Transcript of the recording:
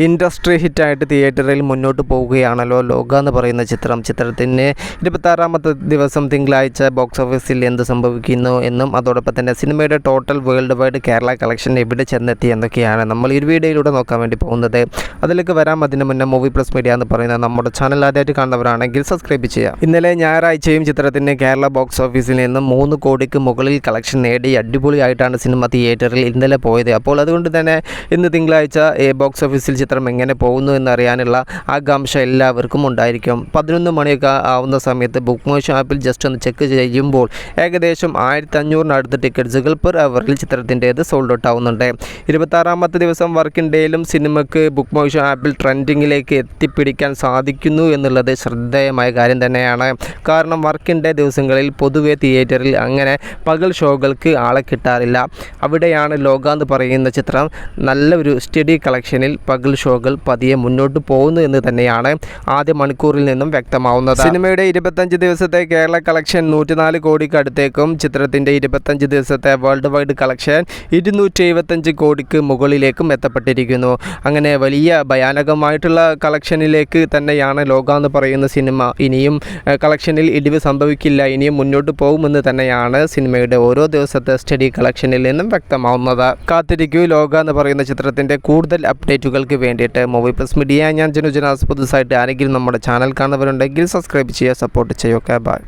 Industry ഹിറ്റായിട്ട് തിയേറ്ററിൽ മുന്നോട്ട് പോവുകയാണല്ലോ ലോക എന്ന് പറയുന്ന ചിത്രത്തിന് 26ാമത്തെ ദിവസം തിങ്കളാഴ്ച ബോക്സ് ഓഫീസിൽ എന്ത് സംഭവിക്കുന്നു എന്നും അതോടൊപ്പം തന്നെ സിനിമയുടെ total world wide Kerala collection എവിടെ ചെന്നെത്തി എന്നൊക്കെയാണ് നമ്മൾ ഈ വീഡിയോയിലൂടെ നോക്കാൻ വേണ്ടി പോകുന്നത്. അതിലേക്ക് വരാം അതിന് മുന്നേ മൂവി പ്ലസ് മീഡിയ എന്ന് പറയുന്ന നമ്മുടെ ചാനൽ ആദ്യമായിട്ട് കാണുന്നവരാണെങ്കിൽ സബ്സ്ക്രൈബ് ചെയ്യുക. ഇന്നലെ ഞായറാഴ്ചയും ചിത്രത്തിന് കേരള ബോക്സ് ഓഫീസിൽ നിന്നും 3 കോടിക്ക് മുകളിൽ കളക്ഷൻ നേടി അടിപൊളിയായിട്ടാണ് സിനിമ തിയേറ്ററിൽ ഇന്നലെ പോയത്. അപ്പോൾ അതുകൊണ്ട് തന്നെ ഇന്ന് തിങ്കളാഴ്ച ബോക്സ് ഓഫീസിൽ ചിത്രം എങ്ങനെ പോകുന്നു എന്നറിയാനുള്ള ആകാംക്ഷ എല്ലാവർക്കും ഉണ്ടായിരിക്കും. 11 മണിയൊക്കെ ആവുന്ന സമയത്ത് ബുക്ക് മൈ ഷോ ആപ്പിൽ ജസ്റ്റ് ഒന്ന് ചെക്ക് ചെയ്യുമ്പോൾ ഏകദേശം 1500 ടിക്കറ്റ്സുകൾ പെർ അവറിൽ ചിത്രത്തിൻ്റേത് സോൾഡ് ഔട്ട് ആവുന്നുണ്ട്. 26ാമത്തെ ദിവസം വർക്കിംഗ് ഡേയിലും സിനിമയ്ക്ക് ബുക്ക് മൈ ഷോ ആപ്പിൽ ട്രെൻഡിങ്ങിലേക്ക് എത്തിപ്പിടിക്കാൻ സാധിക്കുന്നു എന്നുള്ളത് ശ്രദ്ധേയമായ കാര്യം തന്നെയാണ്. കാരണം വർക്കിംഗ് ഡേ ദിവസങ്ങളിൽ പൊതുവെ തിയേറ്ററിൽ അങ്ങനെ പകൽ ഷോകൾക്ക് ആളെ കിട്ടാറില്ല. അവിടെയാണ് ലോക എന്ന് പറയുന്ന ചിത്രം നല്ലൊരു സ്റ്റഡി കളക്ഷനിൽ പകൽ ഷോകൾ പതിയെ മുന്നോട്ട് പോകുന്നു എന്ന് തന്നെയാണ് ആദ്യ മണിക്കൂറിൽ നിന്നും വ്യക്തമാവുന്നത്. സിനിമയുടെ 25 ദിവസത്തെ കേരള കളക്ഷൻ 104 കോടിക്ക് അടുത്തേക്കും ചിത്രത്തിൻ്റെ 25 ദിവസത്തെ വേൾഡ് വൈഡ് കളക്ഷൻ 275 കോടിക്ക് മുകളിലേക്കും എത്തപ്പെട്ടിരിക്കുന്നു. അങ്ങനെ വലിയ ഭയാനകമായിട്ടുള്ള കളക്ഷനിലേക്ക് തന്നെയാണ് ലോക എന്ന് പറയുന്ന സിനിമ. ഇനിയും കളക്ഷനിൽ ഇടിവ് സംഭവിക്കില്ല, ഇനിയും മുന്നോട്ട് പോകുമെന്ന് തന്നെയാണ് സിനിമയുടെ ഓരോ ദിവസത്തെ സ്റ്റഡി കളക്ഷനിൽ നിന്നും വ്യക്തമാവുന്നത്. കാത്തിരിക്കൂ ലോക എന്ന് പറയുന്ന ചിത്രത്തിൻ്റെ കൂടുതൽ അപ്ഡേറ്റുകൾക്ക് വേണ്ടിയിട്ട്. മൂവി പ്ലസ് മീഡിയ, ഞാൻ ജനുജനാസ്. പുതുസായിട്ട് ആരെങ്കിലും നമ്മുടെ ചാനൽ കാണുന്നവരുണ്ടെങ്കിൽ സബ്സ്ക്രൈബ് ചെയ്യുക, സപ്പോർട്ട് ചെയ്യുക. ബൈ.